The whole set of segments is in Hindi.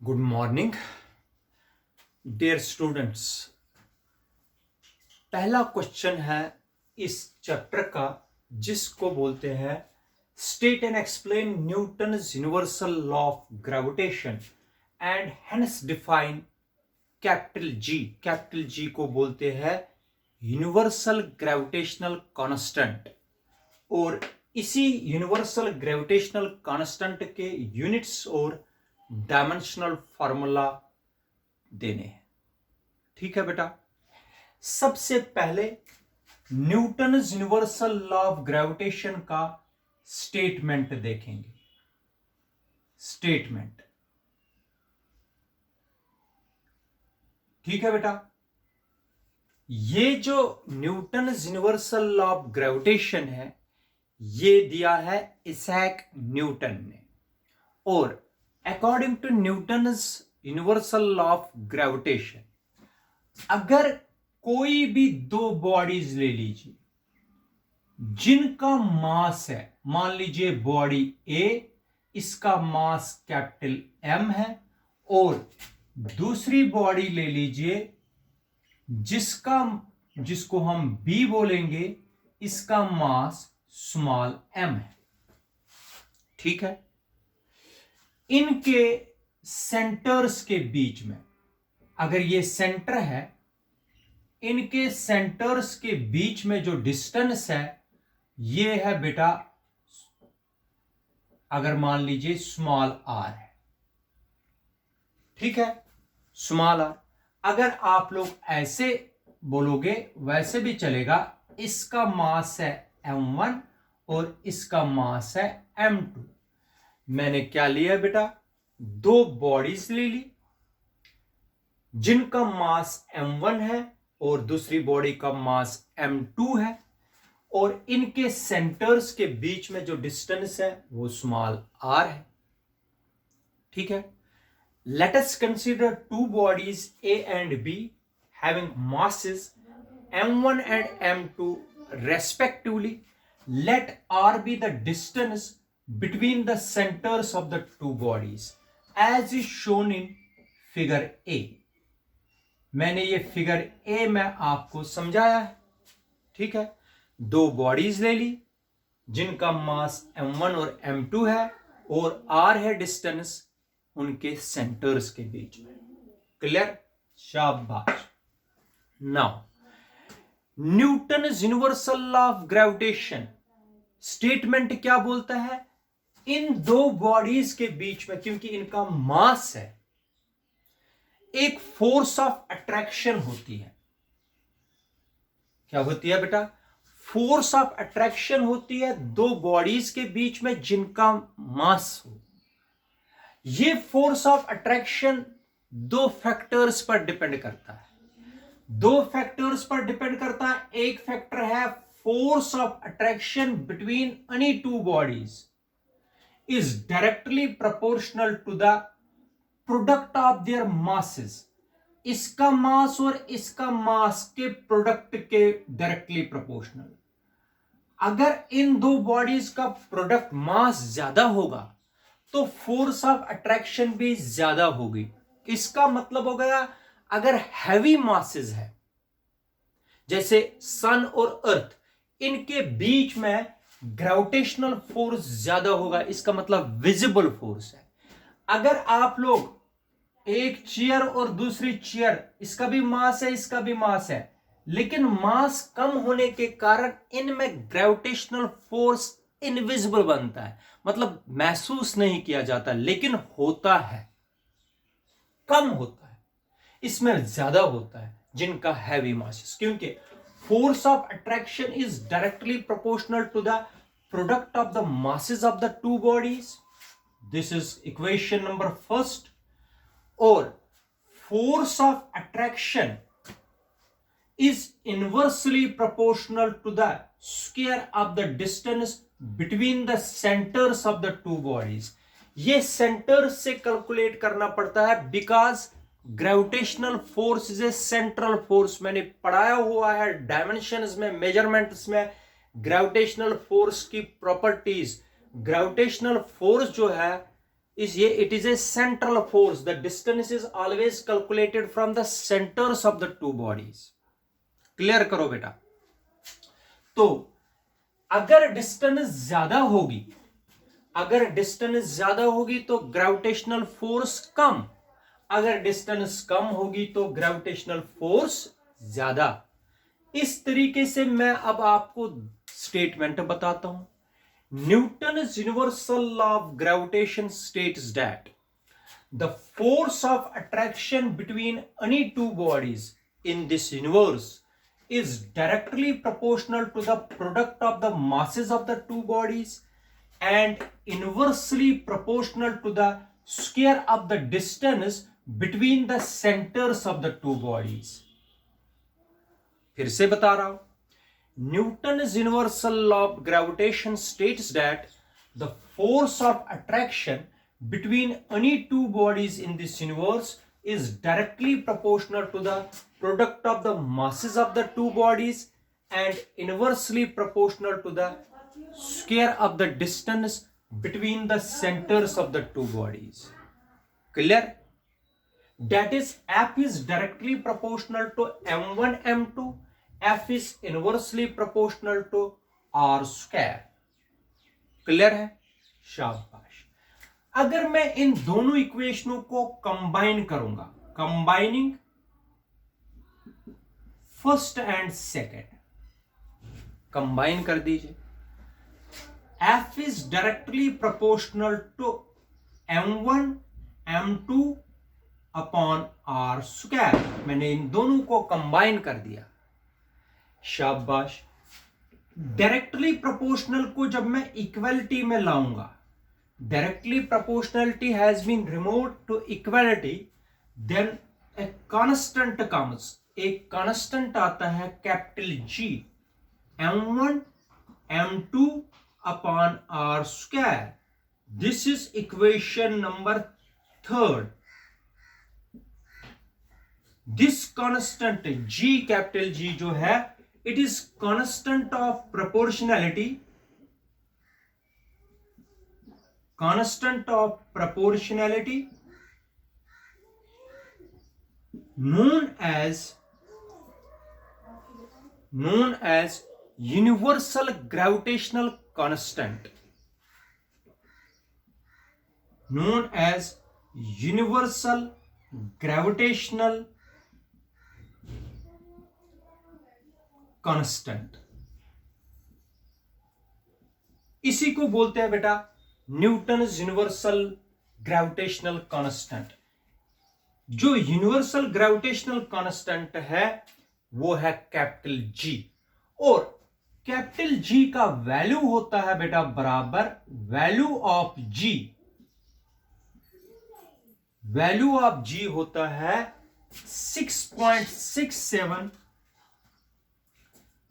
Good morning dear students. पहला क्वेश्चन है इस चैप्टर का, जिसको बोलते हैं state and explain Newton's universal law of gravitation and hence define capital G. Capital G को बोलते हैं यूनिवर्सल ग्रेविटेशनल कांस्टेंट, और इसी यूनिवर्सल ग्रेविटेशनल कांस्टेंट के यूनिट्स और डायमेंशनल फार्मूला देने हैं। ठीक है बेटा, सबसे पहले Newton's universal law of gravitation का स्टेटमेंट देखेंगे। स्टेटमेंट, ठीक है बेटा। ये जो Newton's universal law of gravitation है, ये दिया है इसैक न्यूटन ने, और according to Newton's universal law of gravitation, अगर कोई भी दो बॉडीज ले लीजिए जिनका मास है, मान लीजिए बॉडी ए, इसका मास कैपिटल एम है, और दूसरी बॉडी ले लीजिए जिसको हम बी बोलेंगे, इसका मास स्मॉल एम है। ठीक है, इनके सेंटर्स के बीच में, अगर ये सेंटर है, इनके सेंटर्स के बीच में जो डिस्टेंस है, ये है बेटा, अगर मान लीजिए स्मॉल आर है। ठीक है, स्मॉल आर। अगर आप लोग ऐसे बोलोगे वैसे भी चलेगा। इसका मास है m1 और इसका मास है m2। मैंने क्या लिया बेटा, दो बॉडीज ले ली जिनका मास m1 है और दूसरी बॉडी का मास m2 है, और इनके सेंटर्स के बीच में जो डिस्टेंस है वो स्मॉल r है। ठीक है, let us consider two bodies a and b having masses m1 and m2 respectively. Let r be the distance between the centers of the two bodies as is shown in figure A. मैंने ये फिगर A में आपको समझाया है। ठीक है, दो बॉडीज ले ली जिनका मास m1 और m2 है, और r है डिस्टेंस उनके सेंटर्स के बीच में। क्लियर? शाबाश। Now Newton's universal law of gravitation statement क्या बोलता है, इन दो बॉडीज के बीच में, क्योंकि इनका मास है, एक फोर्स ऑफ अट्रैक्शन होती है। क्या होती है बेटा? फोर्स ऑफ अट्रैक्शन होती है दो बॉडीज के बीच में जिनका मास हो। ये फोर्स ऑफ अट्रैक्शन दो फैक्टर्स पर डिपेंड करता है। दो फैक्टर्स पर डिपेंड करता है। एक फैक्टर है force of attraction between any two bodies is directly proportional to the product of their masses. इसका मास और इसका मास के प्रोडक्ट के डायरेक्टली प्रोपोर्शनल। अगर इन दो बॉडीज का प्रोडक्ट मास ज्यादा होगा तो फोर्स ऑफ अट्रैक्शन भी ज्यादा होगी। इसका मतलब हो गया, अगर हैवी मासेस है जैसे सन और अर्थ, इनके बीच में ग्रेविटेशनल फोर्स ज्यादा होगा। इसका मतलब विजिबल फोर्स है। अगर आप लोग एक चेयर और दूसरी चेयर, इसका भी मास है इसका भी मास है, लेकिन मास कम होने के कारण इनमें ग्रेविटेशनल फोर्स इनविजिबल बनता है, मतलब महसूस नहीं किया जाता, लेकिन होता है, कम होता है। इसमें ज्यादा होता है जिनका हैवी मासेस, क्योंकि force of attraction is directly proportional to the product of the masses of the two bodies. This is equation number first. Or force of attraction is inversely proportional to the square of the distance between the centers of the two bodies. ये centers से calculate करना पड़ता है, because gravitational force is a central force. मैंने पढ़ाया हुआ है डायमेंशंस में, मेजरमेंट्स में, ग्रेविटेशनल फोर्स की प्रॉपर्टीज। ग्रेविटेशनल फोर्स जो है इस ये it is a central force, the distance is always calculated from the centres of the two bodies. Clear करो बेटा। तो अगर डिस्टेंस ज्यादा होगी, अगर डिस्टेंस ज्यादा होगी तो ग्रेविटेशनल फोर्स कम, अगर डिस्टेंस कम होगी तो ग्रेविटेशनल फोर्स ज्यादा। इस तरीके से मैं अब आपको स्टेटमेंट बताता हूं। Newton's universal law of gravitation states that the force of attraction between any two bodies in this universe is directly proportional to the product of the masses of the two bodies and inversely proportional to the square of the distance between the centers of the two bodies। फिर से बता रहा हूं, Newton's universal law of gravitation states that the force of attraction between any two bodies in this universe is directly proportional to the product of the masses of the two bodies and inversely proportional to the square of the distance between the centers of the two bodies। Clear? That is, F is directly proportional to m1 m2, F is inversely proportional to r square। Clear है? शाबाश। अगर मैं इन दोनों इक्वेशनों को कंबाइन करूंगा, combining first and second, combine कर दीजिए। F is directly proportional to m1 m2 upon r square. मैंने इन दोनों को कंबाइन कर दिया। शाबाश। डायरेक्टली प्रोपोर्शनल को जब मैं इक्वलिटी में लाऊंगा, directly proportionality has been removed to equality, then a constant comes, एक कांस्टेंट आता है capital G, m1 m2 upon r square. This is equation number third. This constant G, capital G जो है, it is constant of proportionality, constant of proportionality known as universal gravitational constant, known as universal gravitational constant. इसी को बोलते हैं बेटा न्यूटन्स यूनिवर्सल ग्रेविटेशनल कांस्टेंट। जो यूनिवर्सल ग्रेविटेशनल कांस्टेंट है वो है कैपिटल जी, और कैपिटल जी का वैल्यू होता है बेटा बराबर value of G, value of G होता है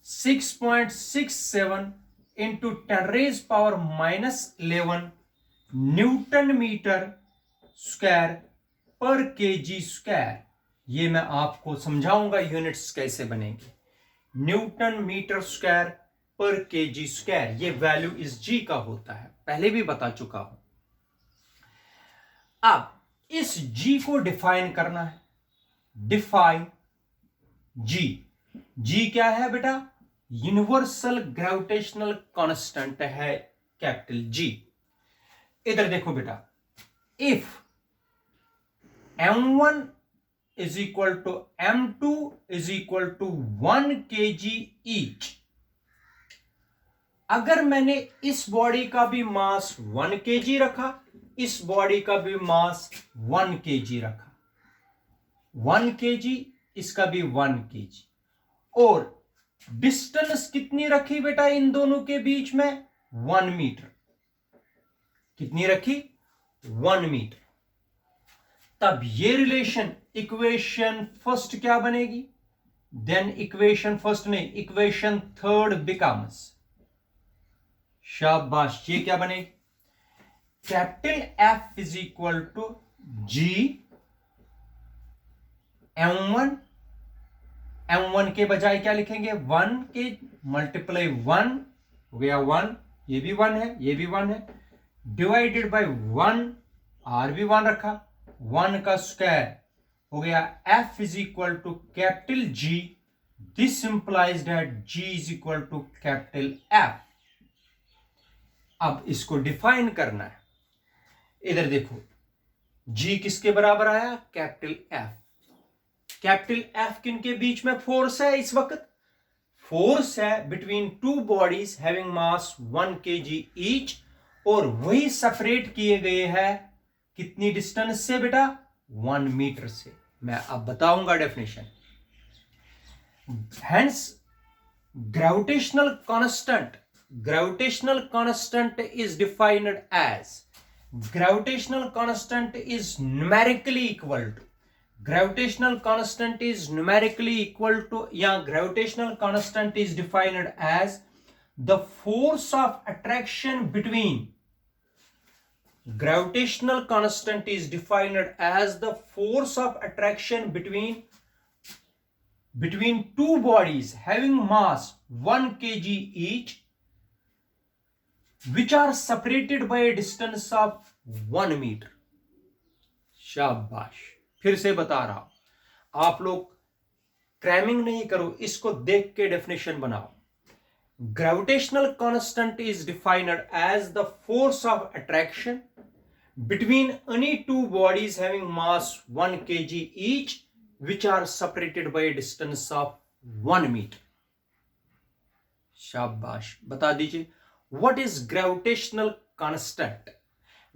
6.67 इंटू 10⁻⁻11 न्यूटन मीटर स्क्वायर पर केजी स्क्वायर। ये मैं आपको समझाऊंगा यूनिट्स कैसे बनेंगे। न्यूटन मीटर स्क्वायर पर केजी स्क्वायर, ये वैल्यू इस जी का होता है, पहले भी बता चुका हूं। अब इस जी को डिफाइन करना है। डिफाइन जी, जी क्या है बेटा? यूनिवर्सल ग्रेविटेशनल कांस्टेंट है कैपिटल जी। इधर देखो बेटा, if m1 is equal to m2 is equal to 1 kg each, अगर मैंने इस बॉडी का भी मास 1 kg रखा, इस बॉडी का भी मास 1 kg रखा, 1 kg, इसका भी 1 kg, और डिस्टेंस कितनी रखी बेटा इन दोनों के बीच में? 1 मीटर। कितनी रखी? 1 मीटर। तब ये रिलेशन, इक्वेशन फर्स्ट क्या बनेगी? देन इक्वेशन फर्स्ट नहीं, इक्वेशन थर्ड बिकम्स, शाबाश, ये क्या बनेगी? Capital F is equal to G m1, m1 के बजाय क्या लिखेंगे? 1 के मल्टीप्लाई 1 हो गया 1, ये भी 1 है, ये भी 1 है, डिवाइडेड बाय 1 आर भी 1 रखा, 1 का स्क्वायर हो गया F is equal to capital G, this implies that G is equal to capital F। अब इसको डिफाइन करना है, इधर देखो G किसके बराबर आया, कैपिटल F। कैपिटल F किनके बीच में फोर्स है, इस वक्त फोर्स है between two bodies having mass 1 kg each, और वही सेपरेट किए गए हैं कितनी डिस्टेंस से बेटा, 1 मीटर से। मैं अब बताऊंगा definition. Hence gravitational constant is defined as, gravitational constant is numerically equal to, gravitational constant is numerically equal to, या gravitational constant is defined as the force of attraction between, gravitational constant is defined as the force of attraction between two bodies having mass 1 kg each, which are separated by a distance of 1 meter। शाबाश, फिर से बता रहा हूं, आप लोग क्रैमिंग नहीं करो, इसको देख के डेफिनेशन बनाओ। Gravitational constant is defined as the force of attraction between any two bodies having mass 1 kg each, which are separated by distance of 1 metre. शाबाश, बता दीजिए what is gravitational constant.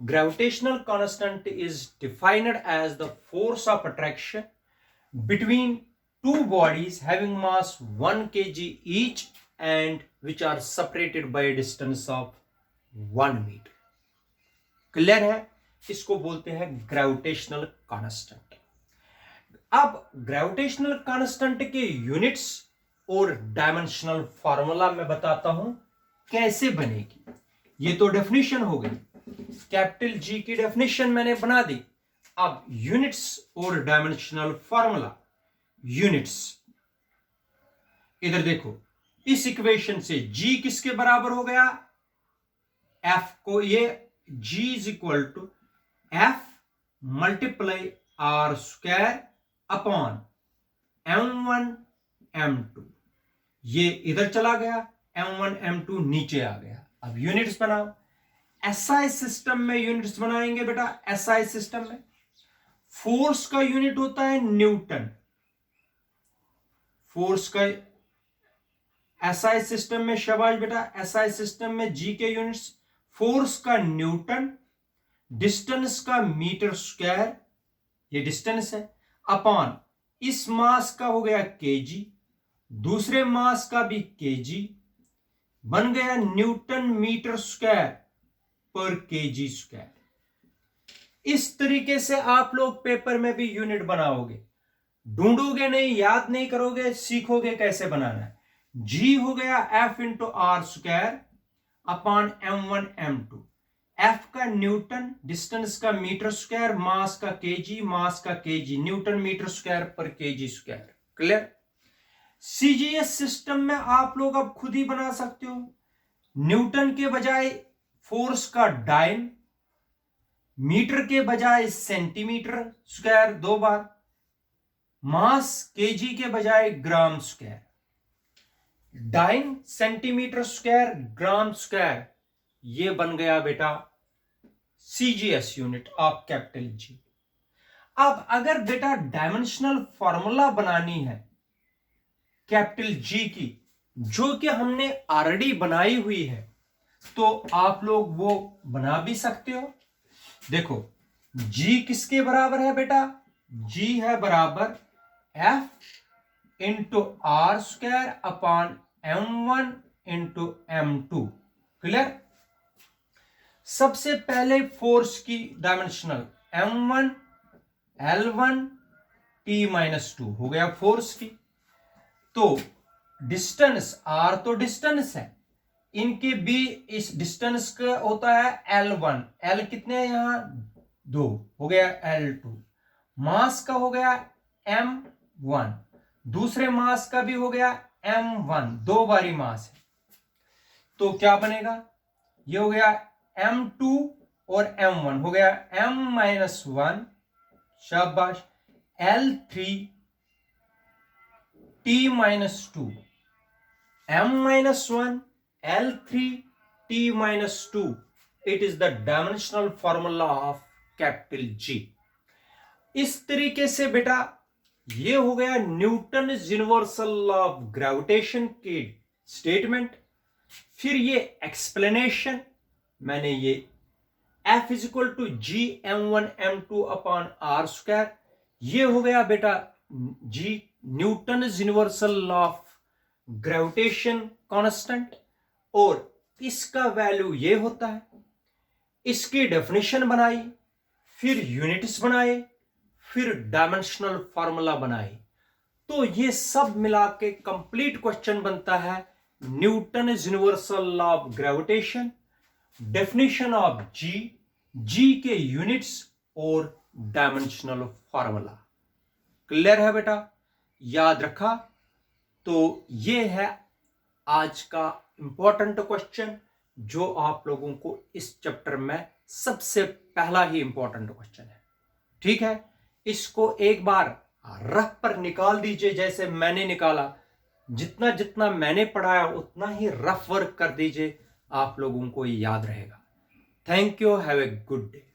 Gravitational constant is defined as the force of attraction between two bodies having mass 1 kg each and which are separated by a distance of 1 meter। Clear है, इसको बोलते हैं ग्रेविटेशनल कांस्टेंट। अब ग्रेविटेशनल कांस्टेंट के यूनिट्स और डायमेंशनल फॉर्मूला मैं बताता हूं कैसे बनेगी। ये तो डेफिनेशन हो गई, कैपिटल G की डेफिनेशन मैंने बना दी। अब यूनिट्स और डायमेंशनल फॉर्मूला। यूनिट्स, इधर देखो, इस इक्वेशन से G किसके बराबर हो गया, F को, ये G is equal to F multiply R square upon M1 M2। ये इधर चला गया, M1 M2 नीचे आ गया। अब यूनिट्स बनाओ। एसआई सिस्टम में यूनिट्स बनाएंगे बेटा। एसआई सिस्टम में फोर्स का यूनिट होता है न्यूटन। फोर्स का एसआई सिस्टम में, शाबाश बेटा, एसआई सिस्टम में जी के यूनिट्स, फोर्स का न्यूटन, डिस्टेंस का मीटर स्क्वायर, ये डिस्टेंस है, अपॉन इस मास का हो गया केजी, दूसरे मास का भी केजी, बन गया न्यूटन मीटर स्क्वायर पर केजी स्क्वायर। इस तरीके से आप लोग पेपर में भी यूनिट बनाओगे, ढूंढोगे नहीं, याद नहीं करोगे, सीखोगे कैसे बनाना है। जी हो गया F into R square upon M1 M2। F का न्यूटन, डिस्टेंस का मीटर स्क्वायर, मास का केजी, मास का केजी, न्यूटन मीटर स्क्वायर पर KG square. Clear. CGS system में आप लोग अब खुद ही बना सकते हो। न्यूटन के बजाय फोर्स का डाइन, मीटर के बजाय सेंटीमीटर स्क्वायर 2 बार, मास केजी के बजाय ग्राम स्क्वायर, डाइन सेंटीमीटर स्क्वायर ग्राम स्क्वायर, ये बन गया बेटा CGS unit of capital G. अब अगर बेटा डायमेंशनल फॉर्मूला बनानी है कैपिटल जी की, जो कि हमने ऑलरेडी बनाई हुई है, तो आप लोग वो बना भी सकते हो। देखो जी किसके बराबर है बेटा, जी है बराबर F into R square upon M1 into M2। Clear. सबसे पहले फोर्स की डायमेंशनल M1 L1 T-2 हो गया फोर्स की। तो डिस्टेंस R तो डिस्टेंस है, इनके भी इस डिस्टेंस का होता है L1, L कितने हैं यहां 2, हो गया L2। मास का हो गया M1, दूसरे मास का भी हो गया M1, 2 बारी मास है, तो क्या बनेगा, ये हो गया M2 और m1 हो गया m-1, शाबाश, L3 T-2, m-1 L3 T-2, it is the dimensional formula of capital G। इस तरीके से बेटा ये हो गया Newton universal law of gravitation की स्टेटमेंट। फिर ये एक्सप्लेनेशन मैंने ये F equal to G m1 m2 upon R square, ये हो गया बेटा G Newton universal law of gravitation constant, और इसका वैल्यू ये होता है। इसकी डेफिनेशन बनाई, फिर यूनिट्स बनाए, फिर डायमेंशनल फार्मूला बनाए, तो ये सब मिला के कंप्लीट क्वेश्चन बनता है Newton universal law of gravitation, definition of G के यूनिट्स और डायमेंशनल फार्मूला। क्लियर है बेटा, याद रखा? तो ये है आज का इंपॉर्टेंट क्वेश्चन जो आप लोगों को इस चैप्टर में सबसे पहला ही इंपॉर्टेंट क्वेश्चन है। ठीक है, इसको एक बार रफ पर निकाल दीजिए जैसे मैंने निकाला। जितना जितना मैंने पढ़ाया उतना ही रफ वर्क कर दीजिए, आप लोगों को याद रहेगा। Thank you, have a good day.